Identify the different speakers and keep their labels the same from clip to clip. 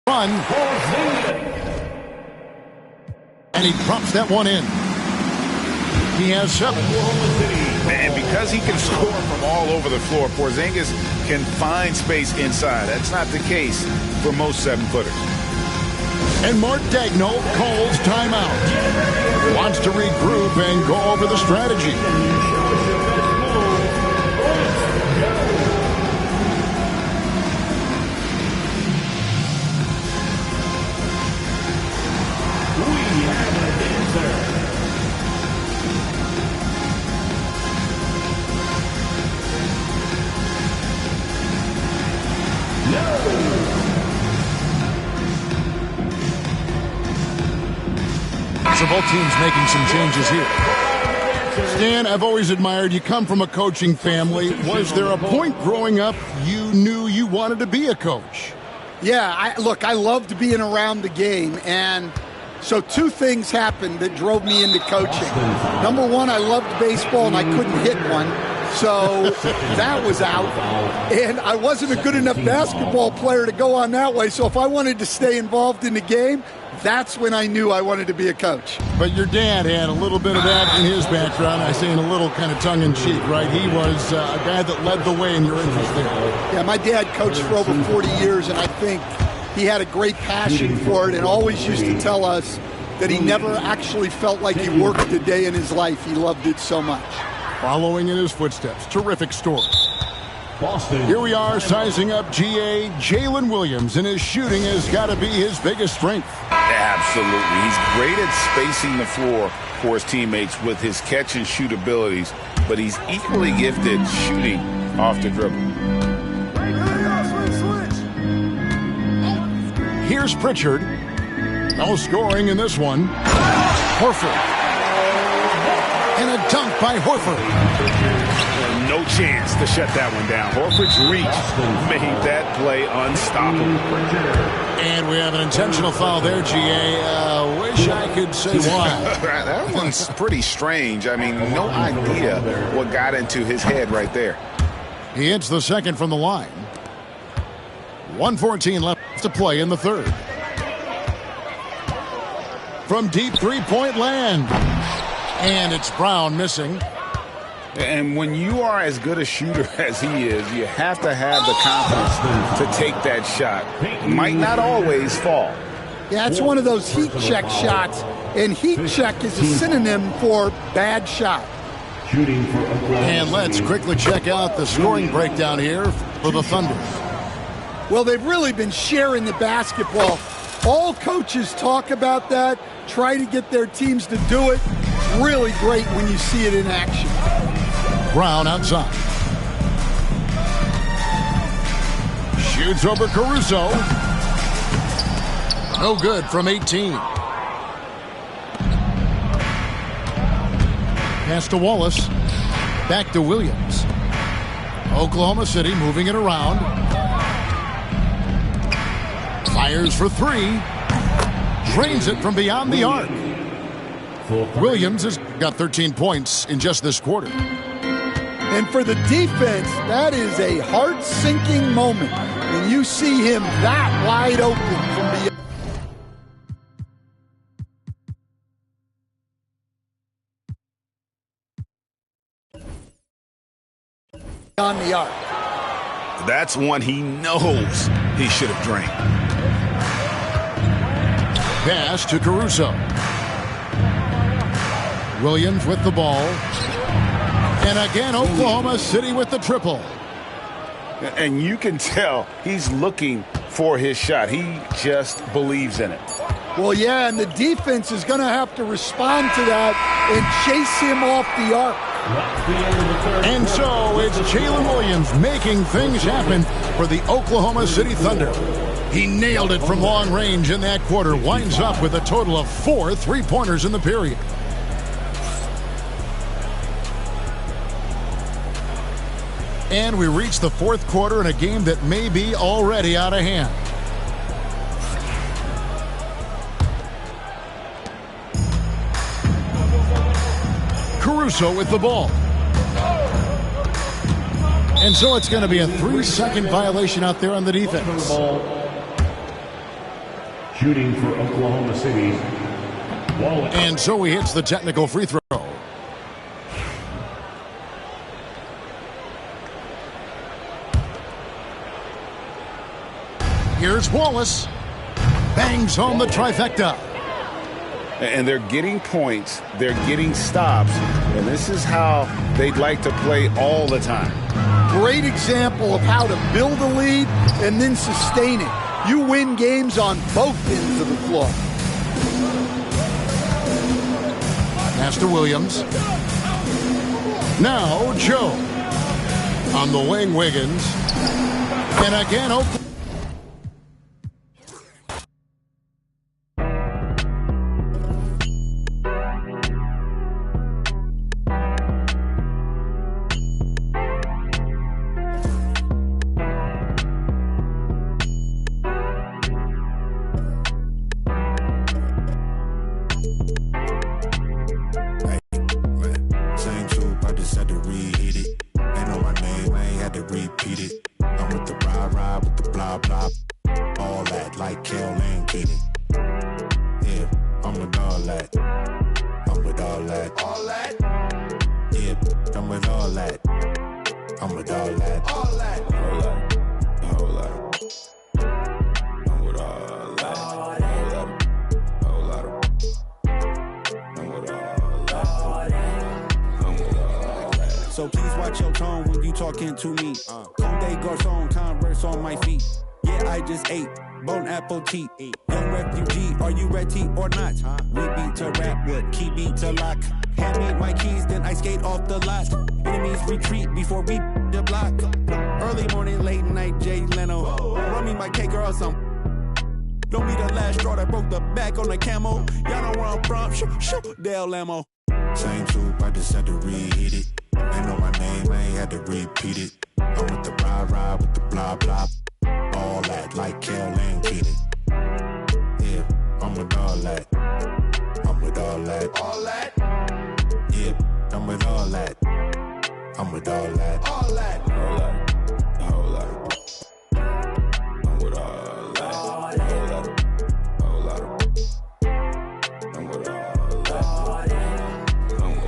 Speaker 1: run. And he drops that one in. He has 7.
Speaker 2: And because he can score from all over the floor, Porzingis can find space inside. That's not the case for most 7-footers.
Speaker 1: And Mark Daigneault calls timeout. Wants to regroup and go over the strategy. So both teams making some changes here. Stan, I've always admired you. Come from a coaching family. Was there a point growing up you knew you wanted to be a coach?
Speaker 3: Yeah, I loved being around the game, and so 2 things happened that drove me into coaching. Number one, I loved baseball, and I couldn't hit one, so that was out. And I wasn't a good enough basketball player to go on that way, so if I wanted to stay involved in the game, that's when I knew I wanted to be a coach.
Speaker 1: But your dad had a little bit of that in his background. I say in a little kind of tongue-in-cheek, right? He was a guy that led the way in your interest there.
Speaker 3: Yeah, my dad coached for over 40 years, and I think he had a great passion for it and always used to tell us that he never actually felt like he worked a day in his life. He loved it so much.
Speaker 1: Following in his footsteps. Terrific story. Boston. Here we are sizing up GA. Jalen Williams, and his shooting has got to be his biggest strength.
Speaker 2: Absolutely. He's great at spacing the floor for his teammates with his catch and shoot abilities, but he's equally gifted shooting off the dribble.
Speaker 1: Here's Pritchard. No scoring in this one. Horford. And a dunk by Horford.
Speaker 2: No chance to shut that one down. Horford's reach made that play unstoppable.
Speaker 1: And we have an intentional foul there, GA. Wish I could say why.
Speaker 2: That one's pretty strange. I mean, no idea what got into his head right there.
Speaker 1: He hits the second from the line. 1:14 left to play in the third. From deep three-point land. And it's Brown missing.
Speaker 2: And when you are as good a shooter as he is, you have to have the confidence to take that shot. It might not always fall.
Speaker 3: Yeah, it's one of those heat check shots, and heat check is a synonym for bad shot.
Speaker 1: And let's quickly check out the scoring breakdown here for the Thunder.
Speaker 3: Well, they've really been sharing the basketball. All coaches talk about that, try to get their teams to do it. It's really great when you see it in action.
Speaker 1: Brown outside. Shoots over Caruso. No good from 18. Pass to Wallace. Back to Williams. Oklahoma City moving it around. Fires for 3. Drains it from beyond the arc. Williams has got 13 points in just this quarter.
Speaker 3: And for the defense, that is a heart-sinking moment when you see him that wide open from beyond the arc.
Speaker 2: That's one he knows he should have drained.
Speaker 1: Pass to Caruso. Williams with the ball. And again, Oklahoma City with the triple.
Speaker 2: And you can tell he's looking for his shot. He just believes in it.
Speaker 3: Well, yeah, and the defense is going to have to respond to that and chase him off the arc.
Speaker 1: And so it's Jalen Williams making things happen for the Oklahoma City Thunder. He nailed it from long range in that quarter. Winds up with a total of 4 3-pointers in the period. And we reach the fourth quarter in a game that may be already out of hand. Caruso with the ball. And so it's going to be a 3-second violation out there on the defense.
Speaker 4: Shooting for Oklahoma City, Wallace.
Speaker 1: And so he hits the technical free throw. Here's Wallace. Bangs home the trifecta.
Speaker 2: And they're getting points, they're getting stops, and this is how they'd like to play all the time.
Speaker 3: Great example of how to build a lead and then sustain it. You win games on both ends of the floor.
Speaker 1: Pass to Williams. Now Joe. On the wing, Wiggins. And again, Oklahoma.
Speaker 5: So please watch your tone when you talking to me. Conde Garçon, Converse on my feet. Yeah, I just ate Bon Appetit. Young refugee, are you ready or not? We beat to rap with key beat to lock. Hand me my keys, then I skate off the lot. Enemies retreat before we the block. Early morning, late night, Jay Leno. Run me my cake or some. Don't be the last straw that broke the back on the camo. Y'all know where I'm from. Dale Lamo.
Speaker 6: Same soup, I just had to reheat it. Ain't know my name, I ain't had to repeat it. I'm with the ride with the blah blah. All that like Kel and Keaton. Yeah, I'm with all that. I'm with all that. All that. Yeah, I'm with all that. I'm with all that. All that. All that. All that. I'm with all that. All that. All that. I'm with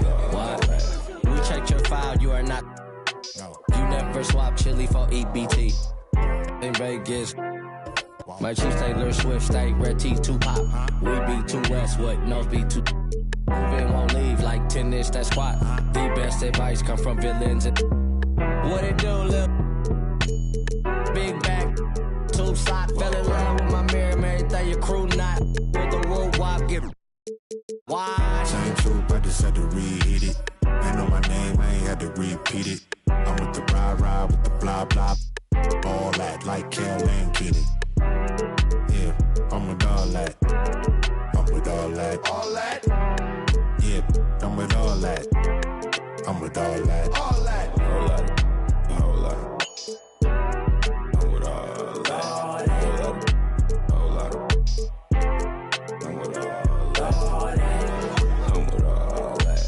Speaker 6: all that.
Speaker 7: Check your file, you are not. No. You never swap chili for EBT. In Vegas, my Chiefs Taylor Swift stay red T 2 pop. We be 2 Westwood, nose be 2. Moving won't leave like tennis that squat. The best advice come from villains. What it do, lil? Big back, tube sock, fell in love with my mirror, everything your crew not. With the road wop, get why?
Speaker 6: Same soup, I just had to reheat it. Ain't know my name, I ain't had to repeat it. I'm with the ride with the blah blah. All that like Kel and Keaton. Yeah, I'm with all that. I'm with all that. All that. Yeah, I'm with all that. I'm with all that. All that. All that. All that. I'm with all that. All that. All that. I'm with all that.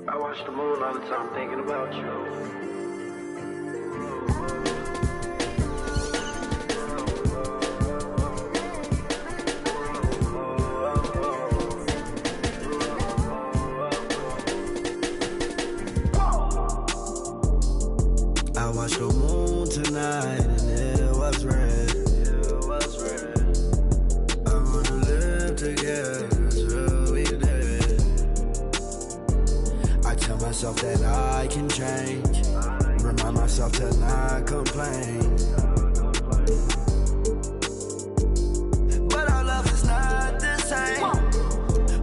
Speaker 8: I watch the moon all the time thinking about you.
Speaker 9: I watched the moon tonight and it was red. I wanna live together till we dead. I tell myself that I can change. Remind myself to not complain. But our love is not the same.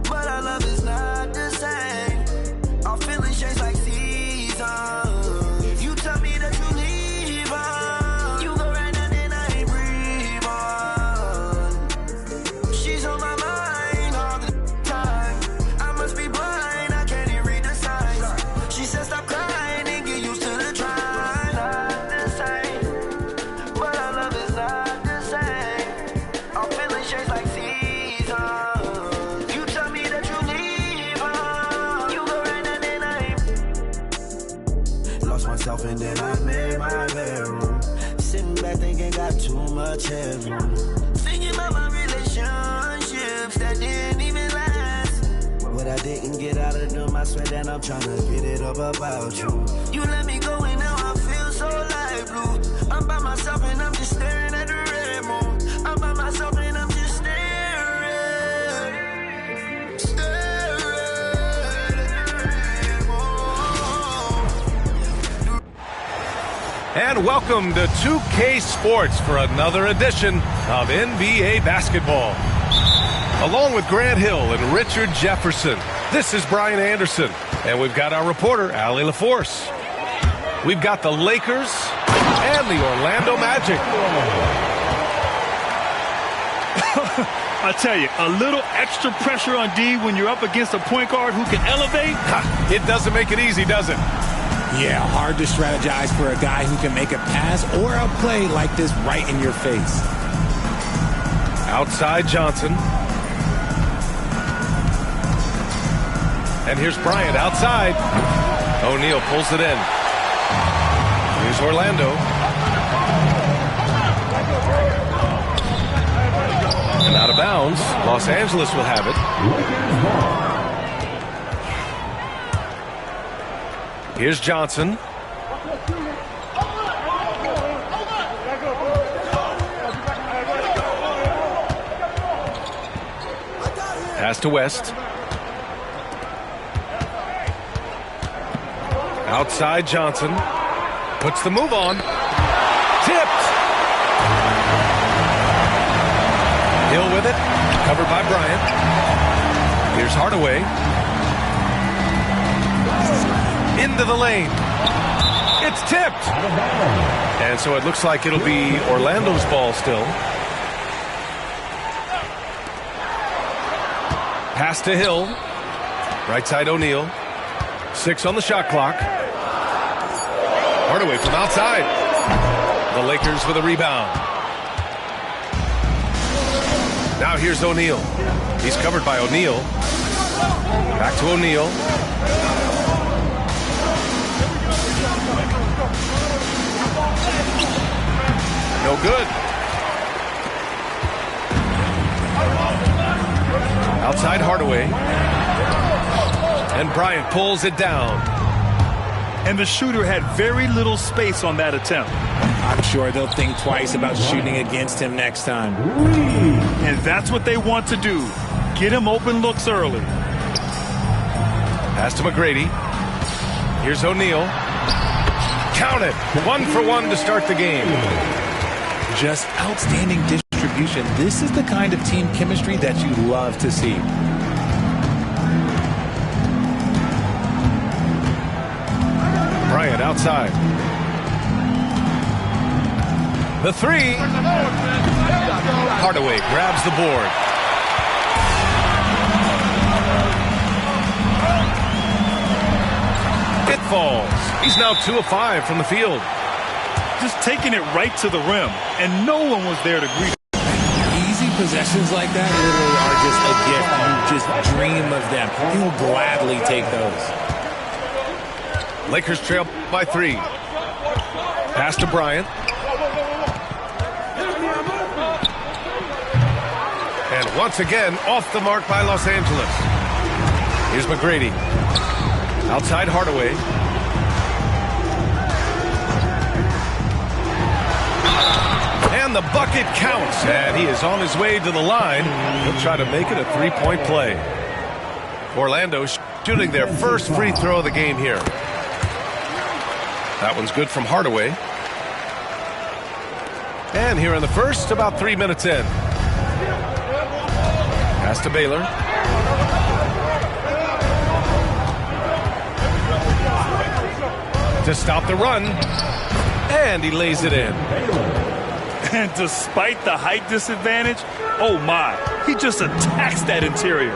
Speaker 9: But our love is not the same. Our feelings change like seasons. You tell me that you leave on. You go right now, then I ain't breathe on. She's on my mind all the time. I must be blind, I can't even read the signs. She said stop crying and get used to the drive. Not the same. myself and then I made my bedroom. Sitting back thinking got too much headroom. Thinking about my relationships that didn't even last. What I didn't get out of them, I swear that I'm trying to get it up about you. You let me go and now I feel so light blue. I'm by myself and I'm just staring at the red moon. I'm by myself and I'm just staring at the red moon.
Speaker 10: And welcome to 2K Sports for another edition of NBA basketball. Along with Grant Hill and Richard Jefferson, this is Brian Anderson. And we've got our reporter, Allie LaForce. We've got the Lakers and the Orlando Magic.
Speaker 11: I tell you, a little extra pressure on D when you're up against a point guard who can elevate.
Speaker 10: It doesn't make it easy, does it?
Speaker 12: Yeah, hard to strategize for a guy who can make a pass or a play like this right in your face.
Speaker 10: Outside Johnson. And here's Bryant outside. O'Neal pulls it in. Here's Orlando. And out of bounds. Los Angeles will have it. Here's Johnson. Pass to West. Outside Johnson. Puts the move on. Tipped. Hill with it. Covered by Bryant. Here's Hardaway. Into the lane. It's tipped. And so it looks like it'll be Orlando's ball still. Pass to Hill. Right side O'Neal. 6 on the shot clock. Hardaway from outside. The Lakers with a rebound. Now here's O'Neal. He's covered by O'Neal. Back to O'Neal. No good. Outside Hardaway. And Bryant pulls it down.
Speaker 11: And the shooter had very little space on that attempt.
Speaker 12: I'm sure they'll think twice about shooting against him next time.
Speaker 11: And that's what they want to do. Get him open looks early.
Speaker 10: Pass to McGrady. Here's O'Neal. Count it. 1 for 1 to start the game.
Speaker 12: Just outstanding distribution. This is the kind of team chemistry that you love to see.
Speaker 10: Bryant outside. The 3. Hardaway grabs the board. It falls. He's now 2 of 5 from the field.
Speaker 11: Just taking it right to the rim, and no one was there to greet him.
Speaker 12: Easy possessions like that literally are just a gift. You just dream of them. He will gladly take those.
Speaker 10: Lakers trail by 3. Pass to Bryant. And once again, off the mark by Los Angeles. Here's McGrady. Outside Hardaway. And the bucket counts. And he is on his way to the line. He'll try to make it a 3-point play. Orlando shooting their first free throw of the game here. That one's good from Hardaway. And here in the first, about 3 minutes in. Pass to Baylor. To stop the run. And he lays it in.
Speaker 11: And despite the height disadvantage, oh my, he just attacks that interior.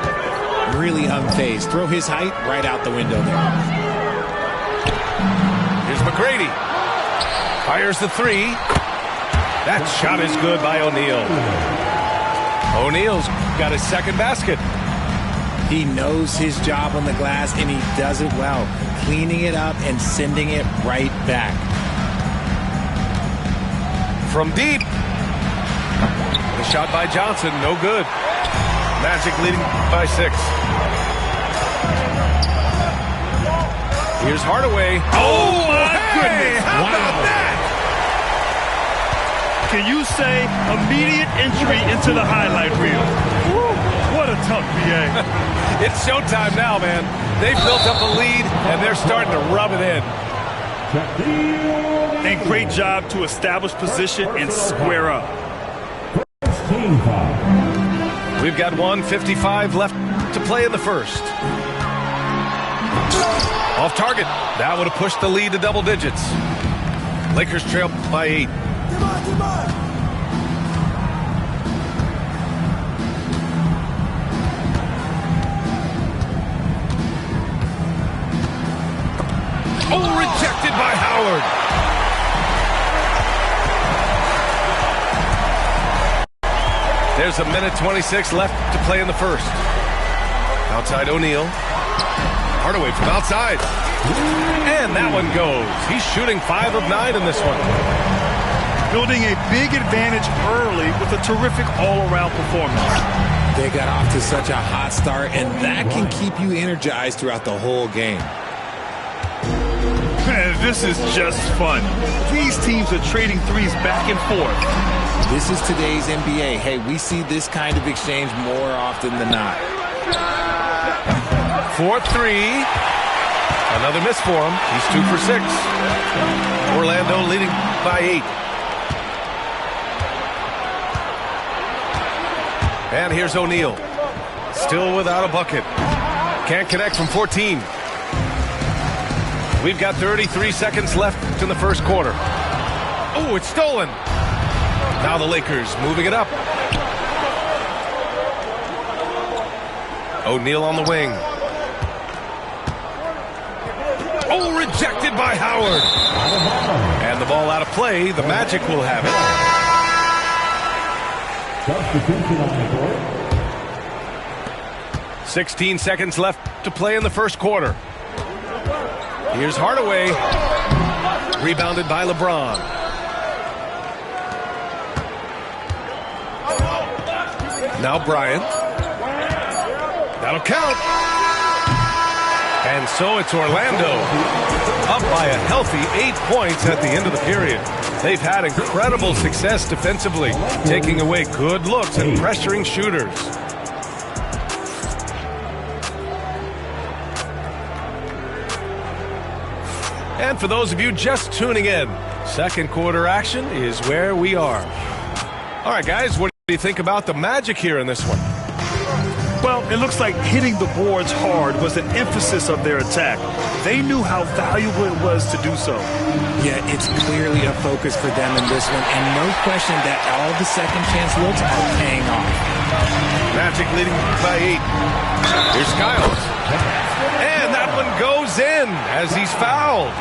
Speaker 12: Really unfazed. Throw his height right out the window there.
Speaker 10: Here's McGrady. Fires the 3. That shot is good by O'Neal. O'Neal's got his second basket.
Speaker 12: He knows his job on the glass, and he does it well, cleaning it up and sending it right back.
Speaker 10: From deep. The shot by Johnson, no good. Magic leading by 6. Here's Hardaway.
Speaker 11: Oh, my goodness.
Speaker 10: How about that?
Speaker 11: Can you say immediate entry into the highlight reel? Woo, what a tough BA.
Speaker 10: It's showtime now, man. They've built up a lead, and they're starting to rub it in.
Speaker 11: And great job to establish position and square up.
Speaker 10: We've got 1:55 left to play in the first. Off target. That would have pushed the lead to double digits. Lakers trail by 8. Oh, rejected by Howard. There's a minute 26 left to play in the first. Outside O'Neal. Hardaway from outside. And that one goes. He's shooting 5 of 9 in this one.
Speaker 11: Building a big advantage early with a terrific all-around performance.
Speaker 12: They got off to such a hot start, and that can keep you energized throughout the whole game.
Speaker 11: Man, this is just fun. These teams are trading threes back and forth.
Speaker 12: This is today's NBA. Hey, we see this kind of exchange more often than not.
Speaker 10: 4-3. Another miss for him. He's 2 for 6. Orlando leading by 8. And here's O'Neal. Still without a bucket. Can't connect from 14. We've got 33 seconds left in the first quarter. Oh, it's stolen. Now the Lakers moving it up. O'Neal on the wing. Oh, rejected by Howard. And the ball out of play. The Magic will have it.
Speaker 4: Substitution on the court.
Speaker 10: 16 seconds left to play in the first quarter. Here's Hardaway. Rebounded by LeBron. Now Bryant. That'll count. And so it's Orlando up by a healthy 8 points at the end of the period. They've had incredible success defensively, taking away good looks and pressuring shooters. And for those of you just tuning in, second quarter action is where we are. All right, guys, what do you think about the Magic here in this one?
Speaker 11: Well, it looks like hitting the boards hard was an emphasis of their attack. They knew how valuable it was to do so.
Speaker 12: Yeah, it's clearly a focus for them in this one, and no question that all the second chance looks are paying off.
Speaker 10: Magic leading by 8. Here's Skiles. And that one goes in as he's fouled.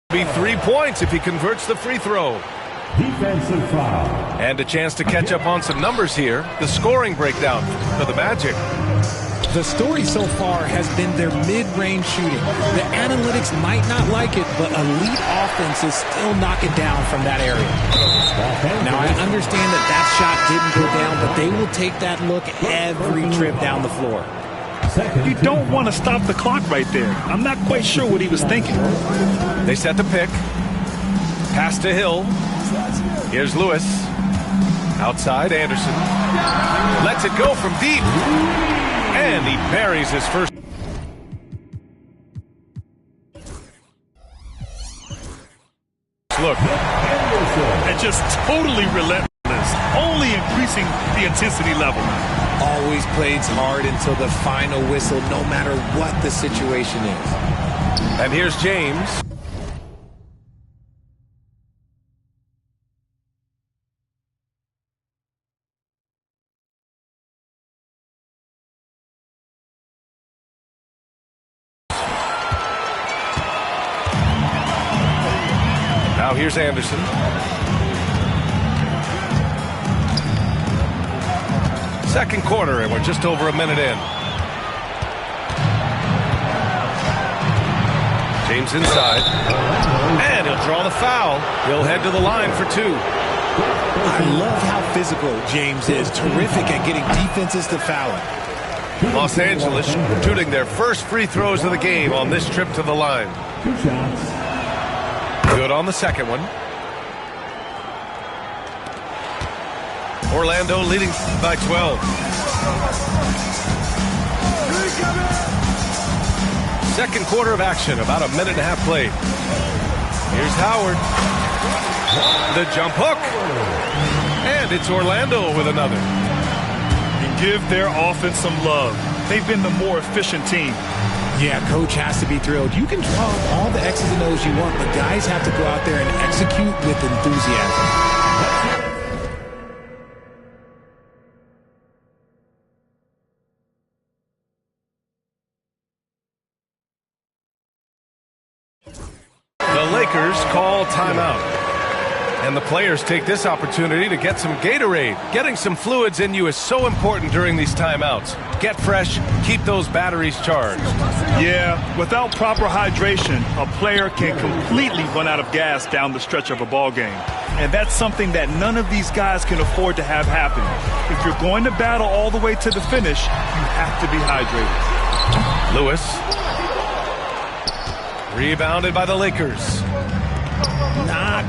Speaker 10: Be 3 points if he converts the free throw.
Speaker 4: Defensive foul.
Speaker 10: And a chance to catch up on some numbers here. The scoring breakdown for the Magic.
Speaker 12: The story so far has been their mid-range shooting. The analytics might not like it, but elite offenses still knock it down from that area. Now, I understand that shot didn't go down, but they will take that look every trip down the floor.
Speaker 11: You don't want to stop the clock right there. I'm not quite sure what he was thinking.
Speaker 10: They set the pick. Pass to Hill. Here's Lewis. Outside, Anderson. Lets it go from deep. And he buries his first. Look.
Speaker 11: And just totally relentless. Only increasing the intensity level.
Speaker 12: Always plays hard until the final whistle, no matter what the situation is.
Speaker 10: And here's James. here's Anderson. Second quarter, and we're just over a minute in. James inside. And he'll draw the foul. He'll head to the line for 2.
Speaker 12: I love how physical James is. Terrific at getting defenses to foul him.
Speaker 10: Los Angeles shooting their first free throws of the game on this trip to the line.
Speaker 4: 2 shots.
Speaker 10: Good on the second one. Orlando leading by 12. Second quarter of action, about a minute and a half played. Here's Howard. The jump hook. And it's Orlando with another.
Speaker 11: And give their offense some love. They've been the more efficient team.
Speaker 12: Yeah, coach has to be thrilled. You can draw up all the X's and O's you want, but guys have to go out there and execute with enthusiasm.
Speaker 10: The Lakers call timeout. And the players take this opportunity to get some Gatorade. Getting some fluids in you is so important during these timeouts. Get fresh, keep those batteries charged.
Speaker 11: Yeah, without proper hydration, a player can completely run out of gas down the stretch of a ball game. And that's something that none of these guys can afford to have happen. If you're going to battle all the way to the finish, you have to be hydrated.
Speaker 10: Lewis. Rebounded by the Lakers.
Speaker 12: Not.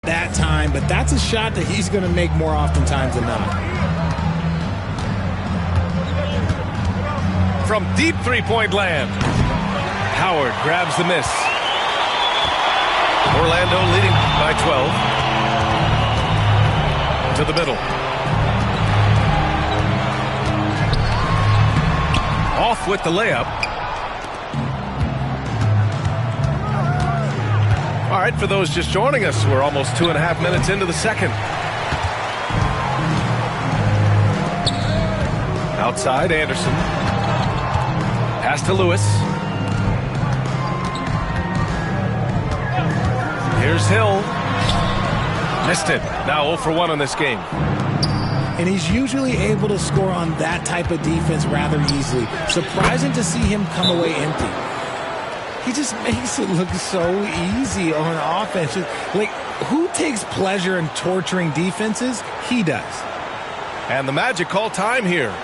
Speaker 12: That time, but that's a shot that he's going to make more oftentimes than not.
Speaker 10: From deep three-point land, Howard grabs the miss. Orlando leading by 12. To the middle. Off with the layup. All right, for those just joining us, we're almost 2.5 minutes into the second. Outside, Anderson. Pass to Lewis. Here's Hill. Missed it. Now 0 for 1 in this game.
Speaker 12: And he's usually able to score on that type of defense rather easily. Surprising to see him come away empty. He just makes it look so easy on offense. Like, who takes pleasure in torturing defenses? He does.
Speaker 10: And the Magic call time here.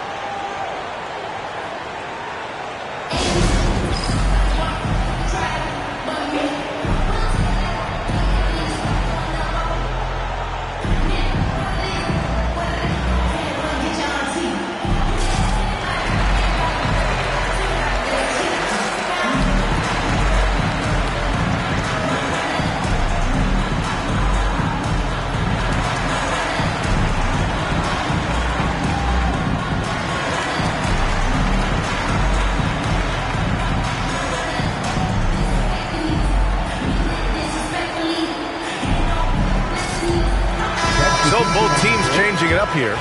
Speaker 10: So both teams changing it up here.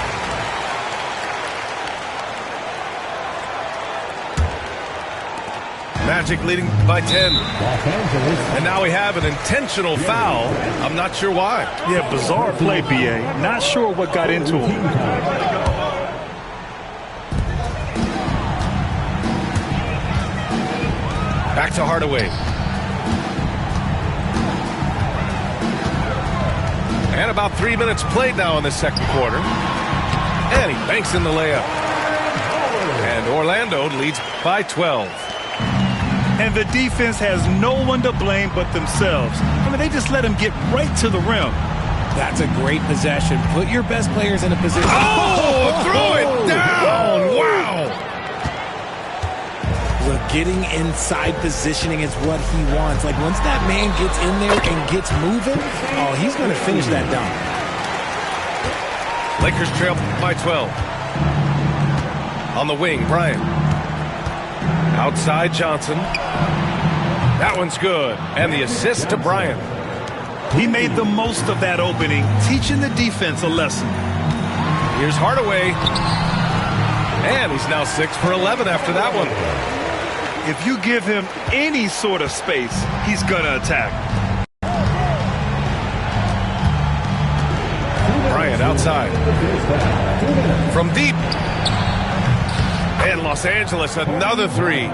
Speaker 10: Magic leading by 10. And now we have an intentional foul. I'm not sure why.
Speaker 11: Yeah, bizarre play, B.A. Not sure what got into him.
Speaker 10: Back to Hardaway. And about 3 minutes played now in the second quarter. And he banks in the layup. And Orlando leads by 12.
Speaker 11: And the defense has no one to blame but themselves. I mean, they just let him get right to the rim.
Speaker 12: That's a great possession. Put your best players in a position.
Speaker 10: Oh, throw it down. Wow.
Speaker 12: Look, getting inside positioning is what he wants. Like, once that man gets in there and gets moving, oh, he's going to finish that dunk.
Speaker 10: Lakers trail by 12. On the wing, Bryant. Outside Johnson. That one's good. And the assist to Bryant.
Speaker 11: He made the most of that opening, teaching the defense a lesson.
Speaker 10: Here's Hardaway. And he's now 6 for 11 after that one.
Speaker 11: If you give him any sort of space, he's going to attack.
Speaker 10: Bryant outside. From deep. And Los Angeles, another three.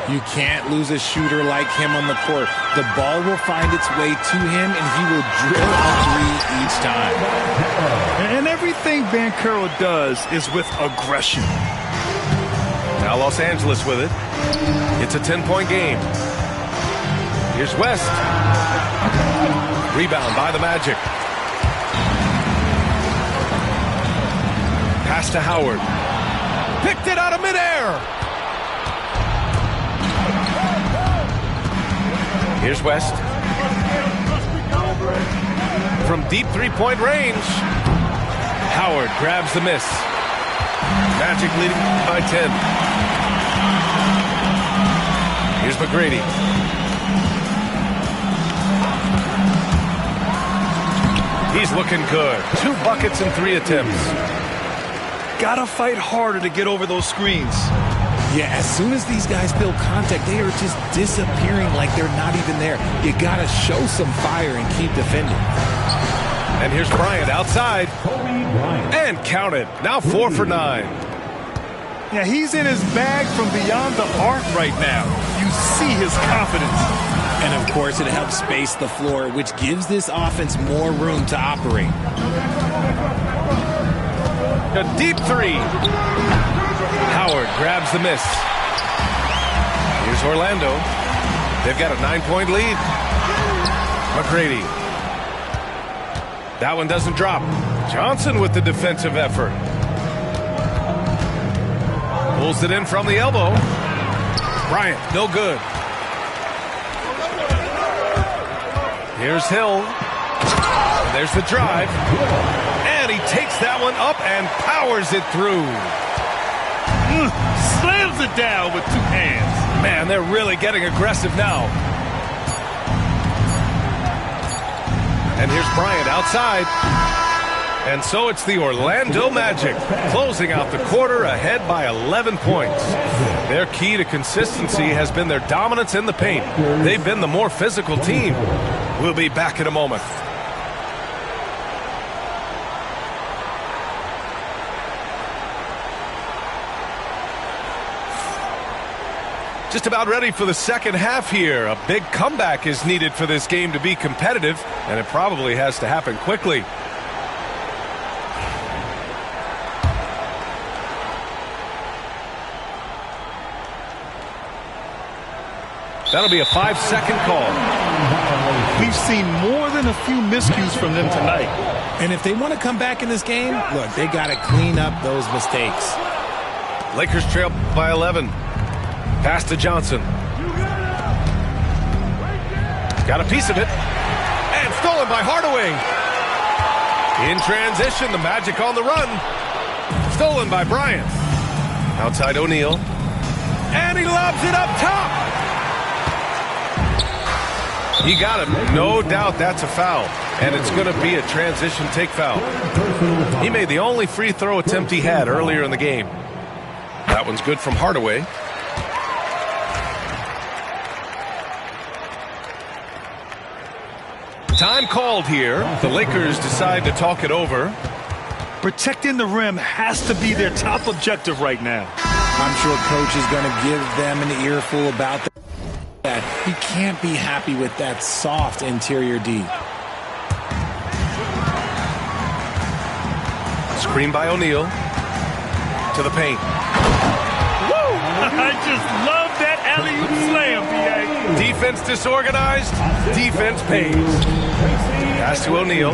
Speaker 12: You can't lose a shooter like him on the court. The ball will find its way to him, and he will drill a three each time.
Speaker 11: And everything Banchero does is with aggression.
Speaker 10: Now Los Angeles with it. It's a 10-point game. Here's West. Rebound by the Magic. Pass to Howard. Picked it out of midair. Here's West. From deep three-point range. Howard grabs the miss. Magic leading by 10. Here's McGrady. He's looking good. 2 buckets and 3 attempts.
Speaker 11: Gotta fight harder to get over those screens.
Speaker 12: Yeah, as soon as these guys feel contact, they are just disappearing like they're not even there. You gotta show some fire and keep defending.
Speaker 10: And here's Bryant outside. And count it. Now 4 for 9.
Speaker 11: Yeah, he's in his bag from beyond the arc right now. You see his confidence.
Speaker 12: And, of course, it helps space the floor, which gives this offense more room to operate.
Speaker 10: A deep three. Howard grabs the miss. Here's Orlando. They've got a 9-point lead. McGrady. That one doesn't drop. Johnson with the defensive effort. Pulls it in from the elbow. Bryant, no good. Here's Hill. And there's the drive. And he takes that one up and powers it through.
Speaker 11: Slams it down with 2 hands.
Speaker 10: Man, they're really getting aggressive now. And here's Bryant outside. And so it's the Orlando Magic closing out the quarter ahead by 11 points. Their key to consistency has been their dominance in the paint. They've been the more physical team. We'll be back in a moment. Just about ready for the second half here. A big comeback is needed for this game to be competitive, and it probably has to happen quickly. That'll be a 5-second call.
Speaker 11: We've seen more than a few miscues from them tonight.
Speaker 12: And if they want to come back in this game, look, they got to clean up those mistakes.
Speaker 10: Lakers trail by 11. Pass to Johnson. Got a piece of it. And stolen by Hardaway. In transition, the Magic on the run. Stolen by Bryant. Outside O'Neal. And he lobs it up top. He got him. No doubt that's a foul. And it's going to be a transition take foul. He made the only free throw attempt he had earlier in the game. That one's good from Hardaway. Time called here. The Lakers decide to talk it over.
Speaker 11: Protecting the rim has to be their top objective right now.
Speaker 12: I'm sure coach is going to give them an earful about that. He can't be happy with that soft interior D.
Speaker 10: Screen by O'Neal. To the paint.
Speaker 11: Woo! I just love that alley-oop slam
Speaker 10: Defense disorganized, defense pays. Pass to O'Neal.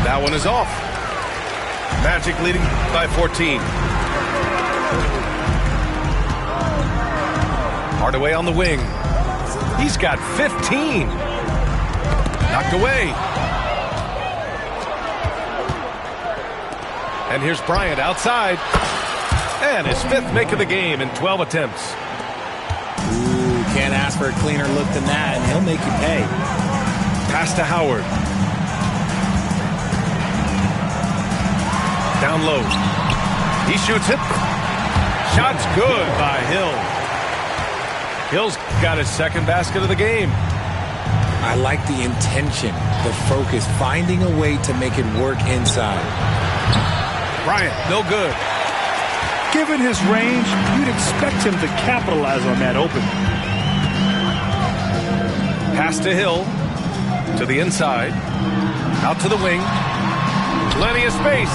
Speaker 10: That one is off. Magic leading by 14. Hardaway on the wing. He's got 15. Knocked away. And here's Bryant outside. And his 5th make of the game in 12 attempts.
Speaker 12: Ooh, can't ask for a cleaner look than that, and he'll make you pay.
Speaker 10: Pass to Howard. Down low. He shoots it. Shot's good by Hill. Hill's got his 2nd basket of the game.
Speaker 12: I like the intention, the focus, finding a way to make it work inside.
Speaker 10: Bryant, no good.
Speaker 11: Given his range, you'd expect him to capitalize on that opening.
Speaker 10: Pass to Hill. To the inside. Out to the wing. Plenty of space.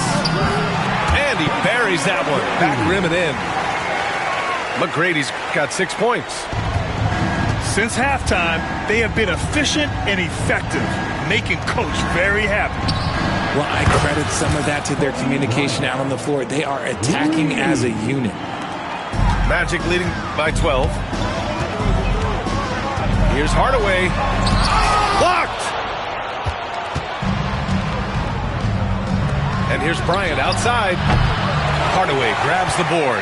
Speaker 10: And he buries that one. Back rim and in. McGrady's got 6 points.
Speaker 11: Since halftime, they have been efficient and effective, making Coach very happy.
Speaker 12: Well, I credit some of that to their communication out on the floor. They are attacking as a unit.
Speaker 10: Magic leading by 12. Here's Hardaway. Blocked! And here's Bryant outside. Hardaway grabs the board.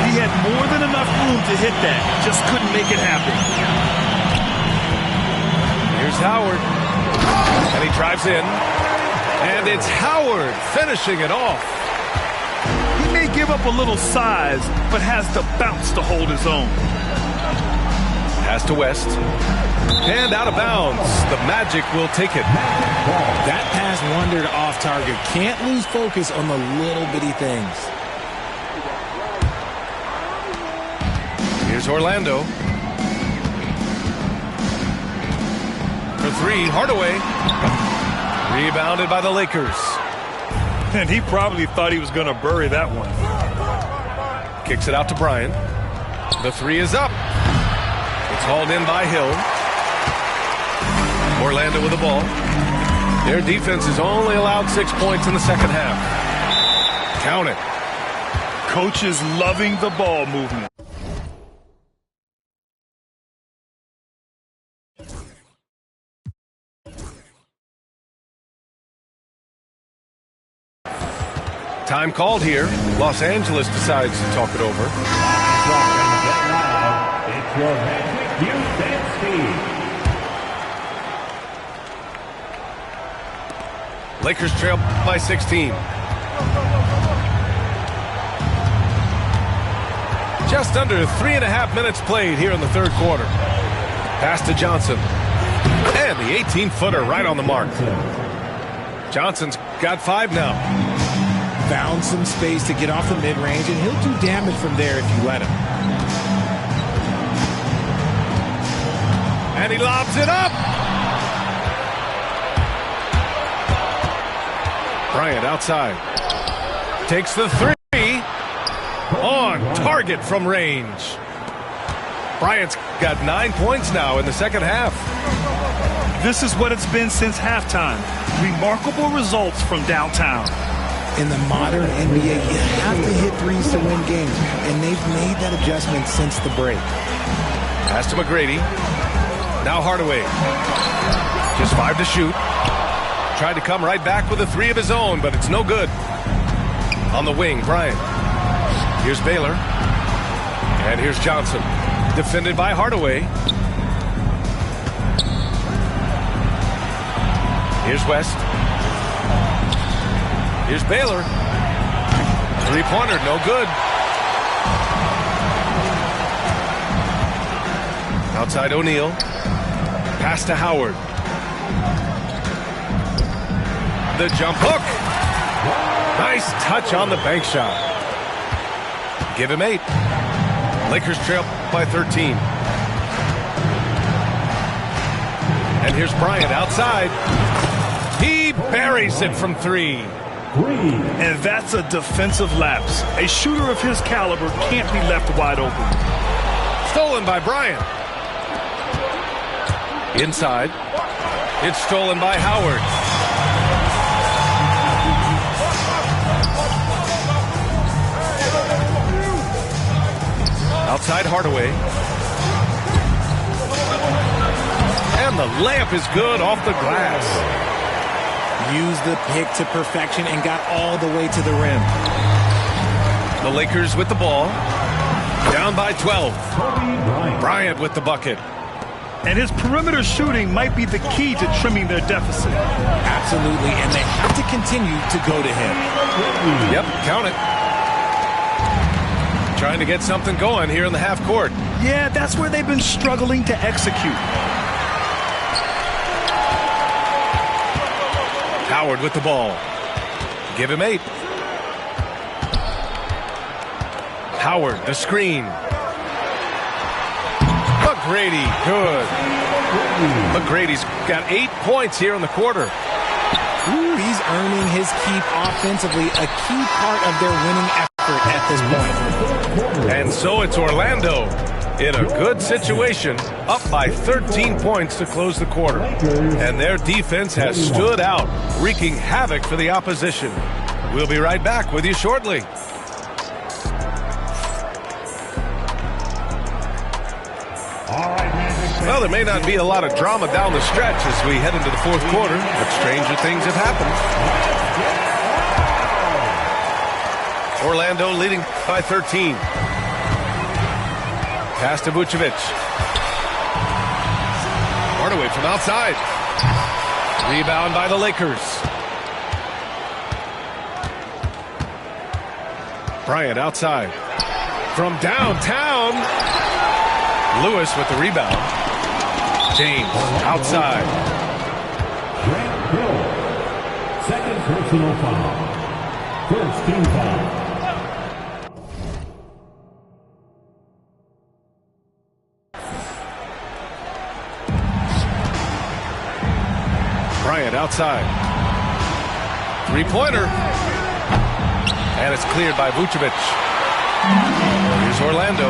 Speaker 11: He had more than enough room to hit that. Just couldn't make it happen.
Speaker 10: Here's Howard. And he drives in. And it's Howard finishing it off.
Speaker 11: He may give up a little size, but has the bounce to hold his own.
Speaker 10: Pass to West. And out of bounds. The Magic will take it.
Speaker 12: That pass wandered off target. Can't lose focus on the little bitty things.
Speaker 10: Here's Orlando. For 3, Hardaway. Rebounded by the Lakers.
Speaker 11: And he probably thought he was going to bury that one.
Speaker 10: Kicks it out to Bryant. The 3 is up. It's hauled in by Hill. Orlando with the ball. Their defense has only allowed 6 points in the second half. Count it.
Speaker 11: Coach is loving the ball movement.
Speaker 10: Time called here. Los Angeles decides to talk it over.
Speaker 4: It's your Magic Houston team.
Speaker 10: Lakers trail by 16. Just under 3.5 minutes played here in the third quarter. Pass to Johnson. And the 18-footer right on the mark. Johnson's got 5 now.
Speaker 12: Found some space to get off the mid-range, and he'll do damage from there if you let him.
Speaker 10: And he lobs it up. Bryant outside. Takes the 3. On target from range. Bryant's got 9 points now in the second half.
Speaker 11: This is what it's been since halftime. Remarkable results from downtown.
Speaker 12: In the modern NBA, you have to hit threes to win games, and they've made that adjustment since the break.
Speaker 10: Pass to McGrady. Now Hardaway. Just 5 to shoot. Tried to come right back with a 3 of his own, but it's no good. On the wing, Bryant. Here's Baylor. And here's Johnson. Defended by Hardaway. Here's West. Here's Baylor. 3-pointer, no good. Outside O'Neal. Pass to Howard. The jump hook. Nice touch on the bank shot. Give him 8. Lakers trail by 13. And here's Bryant outside. He buries it from 3.
Speaker 11: And that's a defensive lapse. A shooter of his caliber can't be left wide open.
Speaker 10: Stolen by Bryant. Inside. It's stolen by Howard. Outside Hardaway. And the layup is good off the glass.
Speaker 12: Used the pick to perfection and got all the way to the rim.
Speaker 10: The Lakers with the ball. Down by 12. Bryant with the bucket.
Speaker 11: And his perimeter shooting might be the key to trimming their deficit.
Speaker 12: Absolutely, and they have to continue to go to him.
Speaker 10: Yep, count it. Trying to get something going here in the half court.
Speaker 11: Yeah, that's where they've been struggling to execute.
Speaker 10: Howard with the ball. Give him 8. Howard, the screen. McGrady, good. McGrady's got 8 points here in the quarter.
Speaker 12: Ooh, he's earning his keep offensively, a key part of their winning effort at this point.
Speaker 10: And so it's Orlando in a good situation, up by 13 points to close the quarter. And their defense has stood out, wreaking havoc for the opposition. We'll be right back with you shortly. Well, there may not be a lot of drama down the stretch as we head into the fourth quarter, but stranger things have happened. Orlando leading by 13. Pass to Vucevic. Hardaway from outside. Rebound by the Lakers. Bryant outside. From downtown. Lewis with the rebound. James outside.
Speaker 4: Grant Hill. Second personal foul. First team foul.
Speaker 10: Bryant outside. Three-pointer. And it's cleared by Vucevic. Here's Orlando.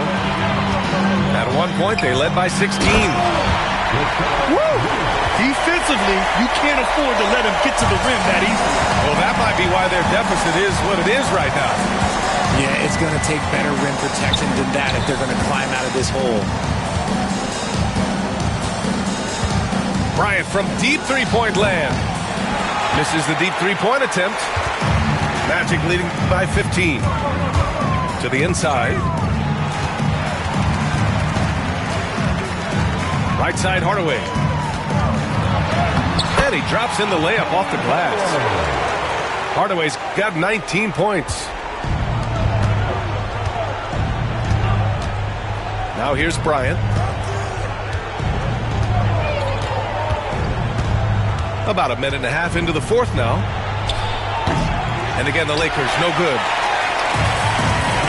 Speaker 10: At one point, they led by 16.
Speaker 11: Woo! Defensively, you can't afford to let him get to the rim that easily.
Speaker 10: Well, that might be why their deficit is what it is right now.
Speaker 12: Yeah, it's going to take better rim protection than that if they're going to climb out of this hole.
Speaker 10: Bryant from deep three-point land. Misses the deep three-point attempt. Magic leading by 15. To the inside. Right side, Hardaway. And he drops in the layup off the glass. Hardaway's got 19 points. Now here's Bryant. About a minute and a half into the fourth now. And again, the Lakers, no good.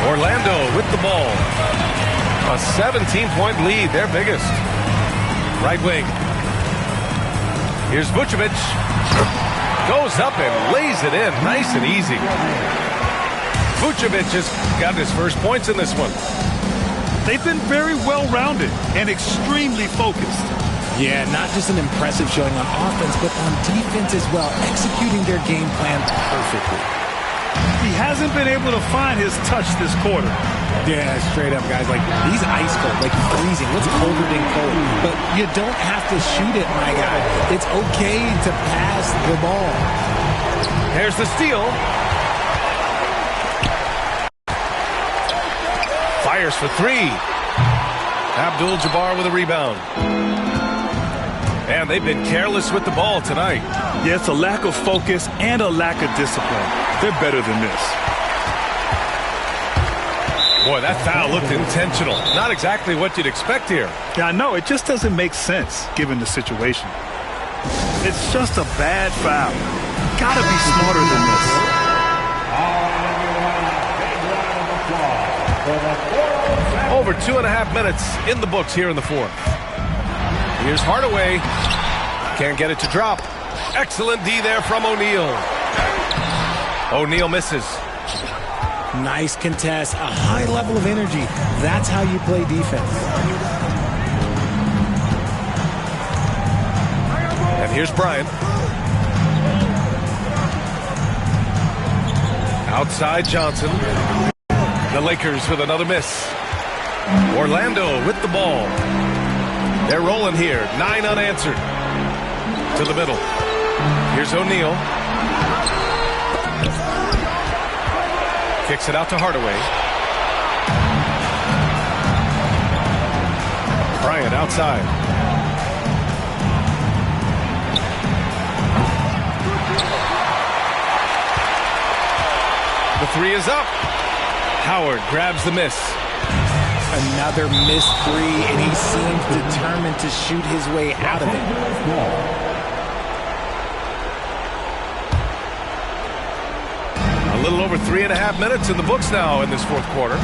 Speaker 10: Orlando with the ball. A 17-point lead, their biggest. Right wing. Here's Vucevic. Goes up and lays it in. Nice and easy. Vucevic has got his first points in this one.
Speaker 11: They've been very well-rounded and extremely focused.
Speaker 12: Yeah, not just an impressive showing on offense, but on defense as well, executing their game plan perfectly.
Speaker 11: He hasn't been able to find his touch this quarter.
Speaker 12: Yeah, straight up, guys. Like, he's ice cold, like freezing. What's colder than cold? But you don't have to shoot it, my guy. It's okay to pass the ball.
Speaker 10: Here's the steal. Fires for three. Abdul-Jabbar with a rebound. And they've been careless with the ball tonight.
Speaker 11: Yeah, it's a lack of focus and a lack of discipline. They're better than this.
Speaker 10: Boy, that foul looked intentional. Not exactly what you'd expect here.
Speaker 11: Yeah, I know. It just doesn't make sense given the situation. It's just a bad foul. Gotta be smarter than this.
Speaker 10: Over 2.5 minutes in the books here in the fourth. Here's Hardaway. Can't get it to drop. Excellent D there from O'Neal. O'Neal misses.
Speaker 12: Nice contest, a high level of energy. That's how you play defense.
Speaker 10: And here's Bryant. Outside Johnson. The Lakers with another miss. Orlando with the ball. They're rolling here. 9 unanswered. To the middle. Here's O'Neal. Kicks it out to Hardaway. Bryant outside. The three is up. Howard grabs the miss.
Speaker 12: Another missed three, and he seems determined to shoot his way out of it.
Speaker 10: A little over 3.5 minutes in the books now in this fourth quarter.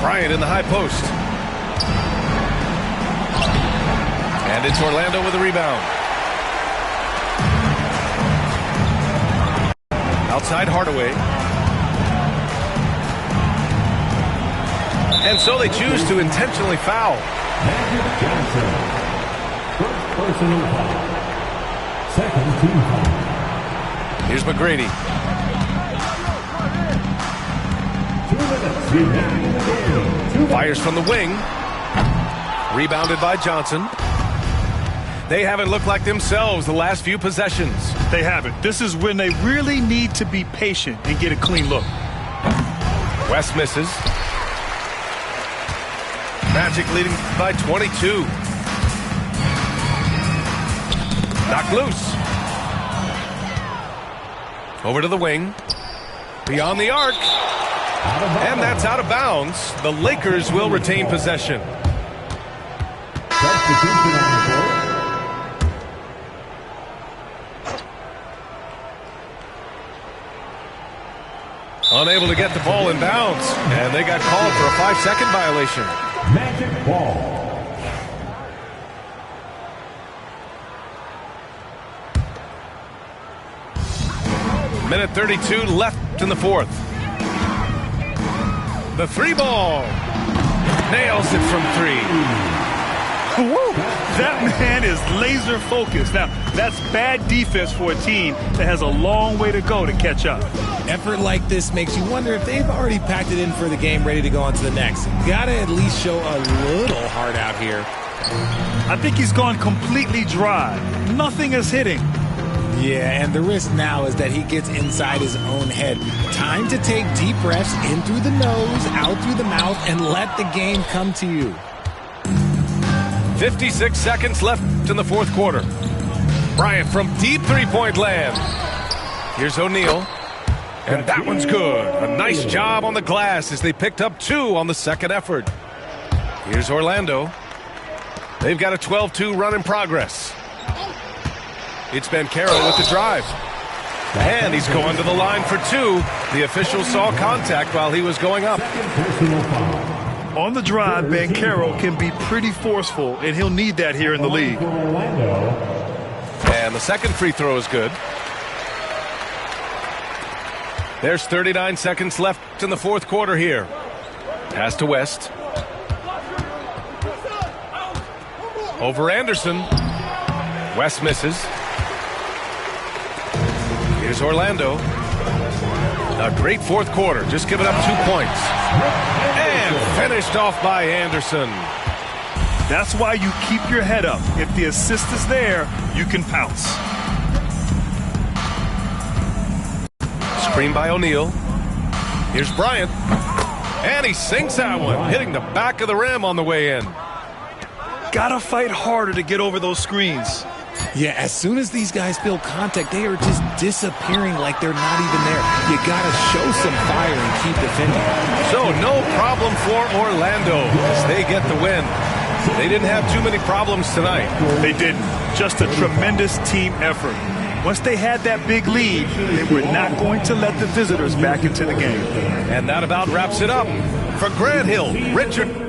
Speaker 10: Bryant in the high post. And it's Orlando with a rebound. Outside Hardaway. And so they choose to intentionally foul.
Speaker 4: Magic Johnson. First personal foul. Second team foul.
Speaker 10: Here's McGrady.
Speaker 4: 2 minutes remaining in the game.
Speaker 10: Fires from the wing. Rebounded by Johnson. They haven't looked like themselves the last few possessions.
Speaker 11: They haven't. This is when they really need to be patient and get a clean look.
Speaker 10: West misses. Magic leading by 22. Knocked loose. Over to the wing. Beyond the arc. And that's out of bounds. The Lakers will retain possession.
Speaker 4: Substitution on the court.
Speaker 10: Unable to get the ball in bounds. And they got called for a 5-second violation.
Speaker 4: Magic ball.
Speaker 10: Minute 32 left in the fourth. The three ball. Nails it from 3.
Speaker 11: Woo! That man is laser focused. Now, that's bad defense for a team that has a long way to go to catch up.
Speaker 12: Effort like this makes you wonder if they've already packed it in for the game, ready to go on to the next. Gotta at least show a little heart out here.
Speaker 11: I think he's gone completely dry. Nothing is hitting.
Speaker 12: Yeah, and the risk now is that he gets inside his own head. Time to take deep breaths in through the nose, out through the mouth, and let the game come to you.
Speaker 10: 56 seconds left in the fourth quarter. Bryant from deep three-point land. Here's O'Neal. And that one's good. A nice job on the glass as they picked up 2 on the second effort. Here's Orlando. They've got a 12-2 run in progress. It's Banchero with the drive. And he's going to the line for 2. The official saw contact while he was going up.
Speaker 11: On the drive, Banchero can be pretty forceful, and he'll need that here in the league.
Speaker 10: And the second free throw is good. There's 39 seconds left in the fourth quarter here. Pass to West. Over Anderson. West misses. Here's Orlando. A great fourth quarter, just giving up 2 points. And finished off by Anderson.
Speaker 11: That's why you keep your head up. If the assist is there, you can pounce.
Speaker 10: Screen by O'Neal. Here's Bryant. And he sinks that one, hitting the back of the rim on the way in.
Speaker 11: Gotta fight harder to get over those screens.
Speaker 12: Yeah, as soon as these guys feel contact, they are just disappearing like they're not even there. You gotta show some fire and keep defending.
Speaker 10: So no problem for Orlando as they get the win. They didn't have too many problems tonight.
Speaker 11: They didn't. Just a tremendous team effort. Once they had that big lead, they were not going to let the visitors back into the game.
Speaker 10: And that about wraps it up. For Grant Hill, Richard